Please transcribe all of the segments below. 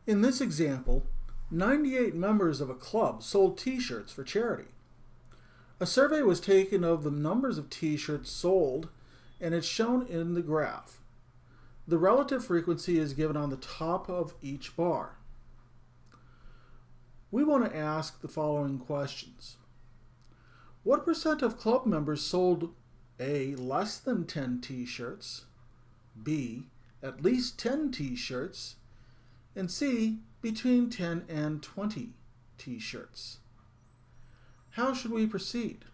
In this example, 98 members of a club sold t-shirts for charity. A survey was taken of the numbers of t-shirts sold, and it's shown in the graph. The relative frequency is given on the top of each bar. We want to ask the following questions. What percent of club members sold A, less than 10 t-shirts, B, at least 10 t-shirts, and C, between 10 and 20 t-shirts? How should we proceed?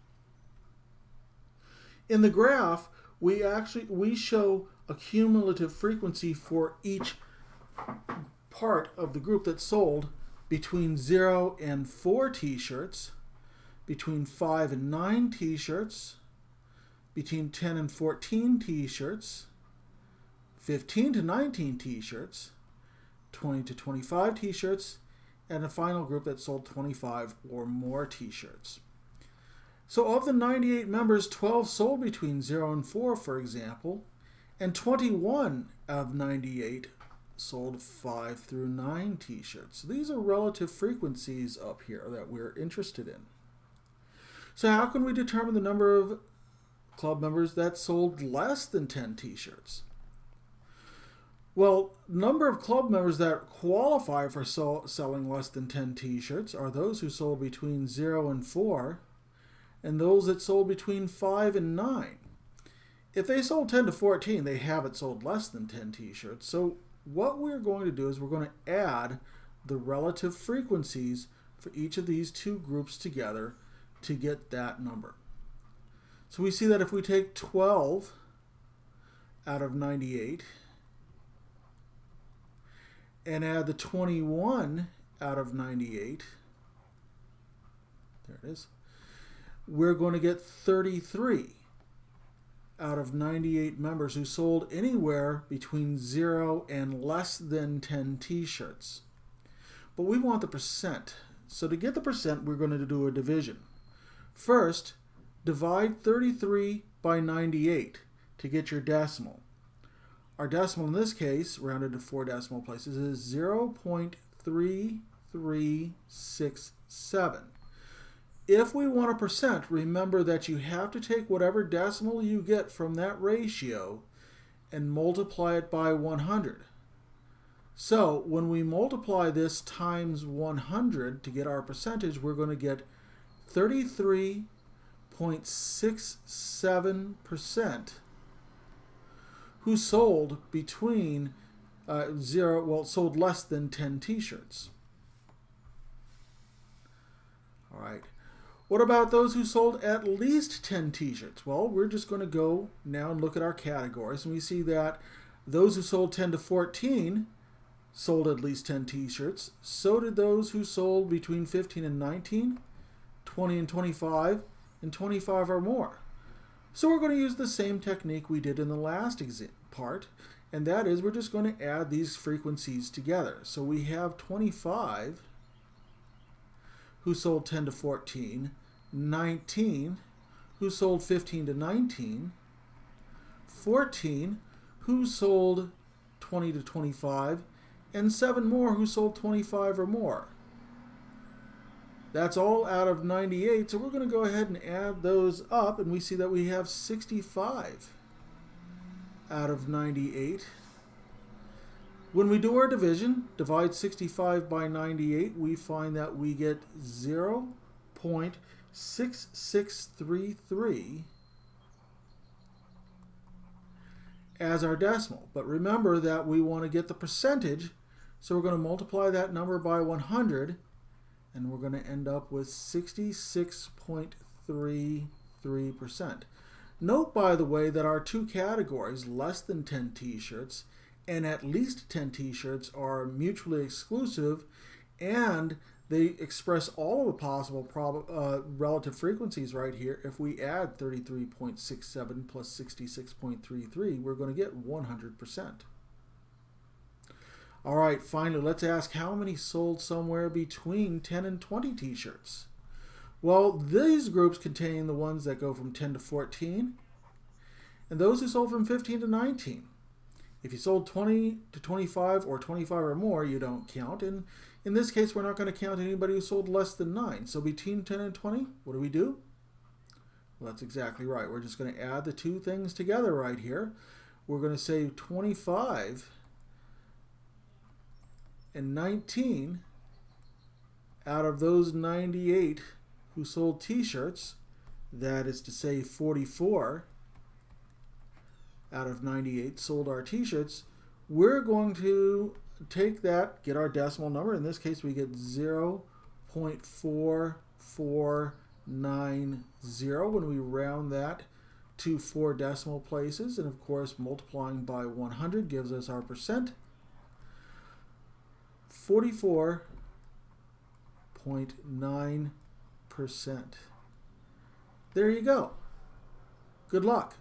In the graph, we show a cumulative frequency for each part of the group that sold between 0 and 4 t-shirts, between 5 and 9 t-shirts, between 10 and 14 t-shirts, 15 to 19 t-shirts, 20 to 25 t-shirts, and a final group that sold 25 or more t-shirts. So of the 98 members, 12 sold between 0 and 4, for example, and 21 of 98 sold 5 through 9 t-shirts. So these are relative frequencies up here that we're interested in. So how can we determine the number of club members that sold less than 10 t-shirts? Well, number of club members that qualify for selling less than 10 t-shirts are those who sold between 0 and 4, and those that sold between 5 and 9. If they sold 10 to 14, they haven't sold less than 10 t-shirts. So what we're going to do is we're going to add the relative frequencies for each of these two groups together to get that number. So we see that if we take 12 out of 98 and add the 21 out of 98, there it is, we're going to get 33 out of 98 members who sold anywhere between 0 and less than 10 t-shirts. But we want the percent. So to get the percent, we're going to do a division. First, divide 33 by 98 to get your decimal. Our decimal in this case, rounded to 4 decimal places, is 0.3367. If we want a percent, remember that you have to take whatever decimal you get from that ratio and multiply it by 100. So when we multiply this times 100 to get our percentage, we're going to get 33.67% who sold between sold less than 10 t-shirts. All right. What about those who sold at least 10 t-shirts? Well, we're just going to go now and look at our categories, and we see that those who sold 10 to 14 sold at least 10 t-shirts. So did those who sold between 15 and 19, 20 and 25, and 25 or more. So we're going to use the same technique we did in the last part, and that is we're just going to add these frequencies together. So we have 25 who sold 10 to 14, 19 who sold 15 to 19, 14 who sold 20 to 25, and 7 more who sold 25 or more. That's all out of 98, so we're going to go ahead and add those up, and we see that we have 65 out of 98. When we do our division, divide 65 by 98, we find that we get 0.6633 as our decimal. But remember that we want to get the percentage, so we're going to multiply that number by 100, and we're going to end up with 66.33%. Note, by the way, that our two categories, less than 10 t-shirts and at least 10 t-shirts, are mutually exclusive, and they express all of the possible relative frequencies right here. If we add 33.67 plus 66.33, we're going to get 100%. All right, finally, let's ask how many sold somewhere between 10 and 20 t-shirts. Well, these groups contain the ones that go from 10 to 14, and those who sold from 15 to 19. If you sold 20 to 25 or 25 or more, you don't count. And in this case, we're not going to count anybody who sold less than 9. So between 10 and 20, what do? Well, that's exactly right. We're just going to add the two things together right here. We're going to say 25 and 19 out of those 98 who sold t-shirts, that is to say 44 out of 98 sold our t-shirts, we're going to take that, get our decimal number. In this case, we get 0.4490 when we round that to 4 decimal places. And of course, multiplying by 100 gives us our percent. 44.9%. There you go. Good luck.